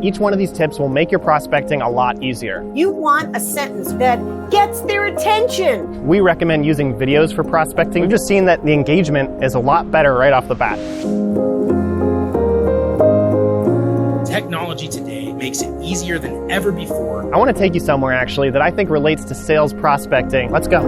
Each one of these tips will make your prospecting a lot easier. You want a sentence that gets their attention. We recommend using videos for prospecting. We've just seen that the engagement is a lot better right off the bat. Technology today makes it easier than ever before. I want to take you somewhere actually that I think relates to sales prospecting. Let's go.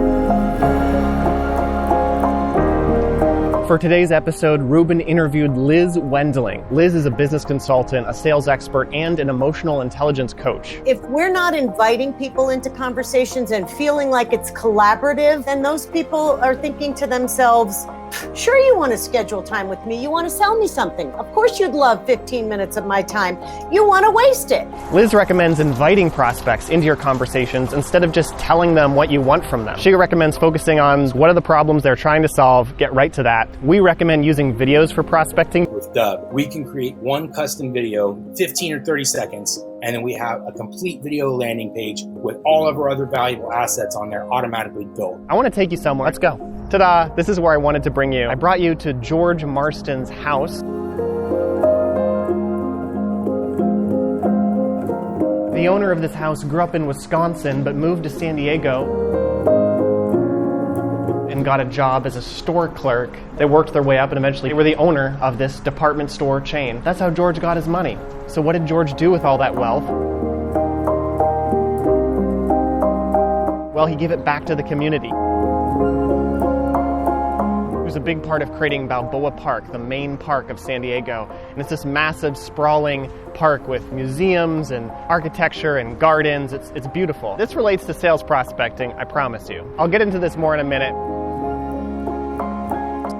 For today's episode, Ruben interviewed Liz Wendling. Liz is a business consultant, a sales expert, and an emotional intelligence coach. If we're not inviting people into conversations and feeling like it's collaborative, then those people are thinking to themselves, sure, you want to schedule time with me. You want to sell me something. Of course you'd love 15 minutes of my time. You want to waste it. Liz recommends inviting prospects into your conversations instead of just telling them what you want from them. She recommends focusing on what are the problems they're trying to solve, get right to that. We recommend using videos for prospecting. With Dubb, we can create one custom video, 15 or 30 seconds, and then we have a complete video landing page with all of our other valuable assets on there automatically built. I want to take you somewhere. Let's go. Ta-da! This is where I wanted to bring you. I brought you to George Marston's house. The owner of this house grew up in Wisconsin, but moved to San Diego and got a job as a store clerk. They worked their way up and eventually were the owner of this department store chain. That's how George got his money. So what did George do with all that wealth? Well, he gave it back to the community. It was a big part of creating Balboa Park, the main park of San Diego. And it's this massive, sprawling park with museums and architecture and gardens. It's beautiful. This relates to sales prospecting, I promise you. I'll get into this more in a minute.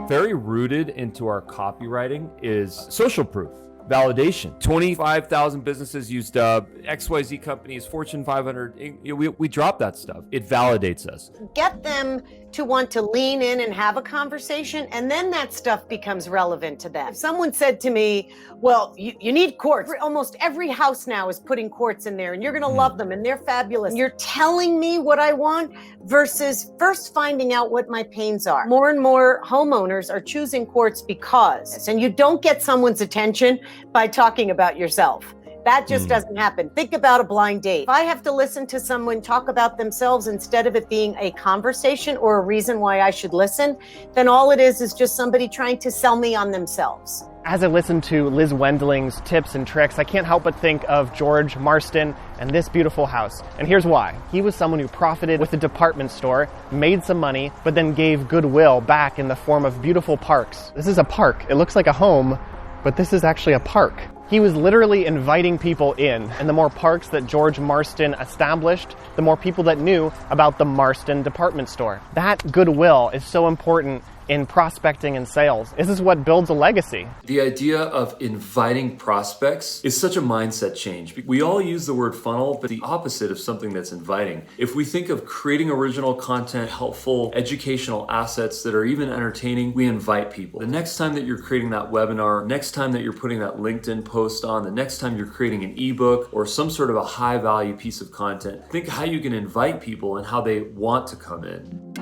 Very rooted into our copywriting is social proof. Validation. 25,000 businesses use Dubb. XYZ companies, Fortune 500. We drop that stuff. It validates us. Get them to want to lean in and have a conversation, and then that stuff becomes relevant to them. If someone said to me, well, you need quartz. Almost every house now is putting quartz in there, and you're going to love them, and they're fabulous. You're telling me what I want versus first finding out what my pains are. More and more homeowners are choosing quartz because, and you don't get someone's attention by talking about yourself. That just doesn't happen. Think about a blind date. If I have to listen to someone talk about themselves instead of it being a conversation or a reason why I should listen, then all it is just somebody trying to sell me on themselves. As I listen to Liz Wendling's tips and tricks, I can't help but think of George Marston and this beautiful house. And here's why. He was someone who profited with a department store, made some money, but then gave goodwill back in the form of beautiful parks. This is a park. It looks like a home, but this is actually a park. He was literally inviting people in, and the more parks that George Marston established, the more people that knew about the Marston department store. That goodwill is so important in prospecting and sales. This is what builds a legacy. The idea of inviting prospects is such a mindset change. We all use the word funnel, but the opposite of something that's inviting. If we think of creating original content, helpful, educational assets that are even entertaining, we invite people. The next time that you're creating that webinar, next time that you're putting that LinkedIn post on, the next time you're creating an ebook or some sort of a high value piece of content, think how you can invite people and how they want to come in.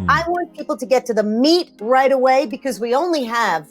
I want people to get to the meat right away because we only have,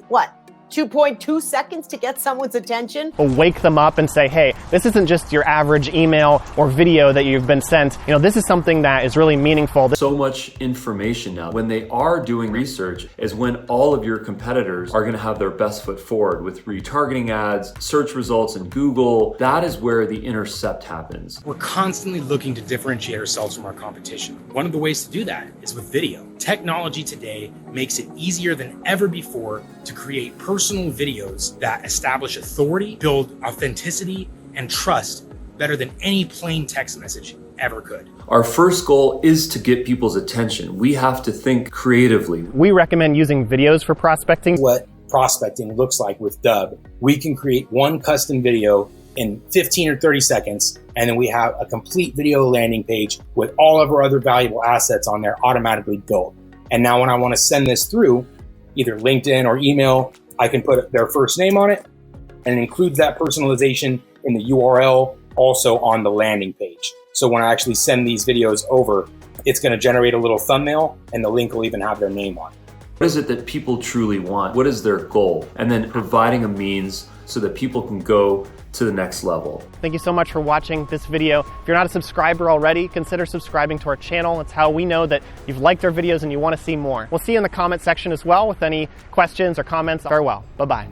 2.2 seconds to get someone's attention? We'll wake them up and say, hey, this isn't just your average email or video that you've been sent. This is something that is really meaningful. So much information now. When they are doing research is when all of your competitors are going to have their best foot forward with retargeting ads, search results in Google. That is where the intercept happens. We're constantly looking to differentiate ourselves from our competition. One of the ways to do that is with video. Technology today makes it easier than ever before to create personal videos that establish authority, build authenticity, and trust better than any plain text message ever could. Our first goal is to get people's attention. We have to think creatively. We recommend using videos for prospecting. What prospecting looks like with Dubb, we can create one custom video in 15 or 30 seconds, and then we have a complete video landing page with all of our other valuable assets on there automatically built. And now when I want to send this through either LinkedIn or email, I can put their first name on it and include that personalization in the URL also on the landing page. So when I actually send these videos over, it's going to generate a little thumbnail and the link will even have their name on it. What is it that people truly want? What is their goal? And then providing a means so that people can go to the next level. Thank you so much for watching this video. If you're not a subscriber already, consider subscribing to our channel. It's how we know that you've liked our videos and you want to see more. We'll see you in the comment section as well with any questions or comments. Farewell. Bye-bye.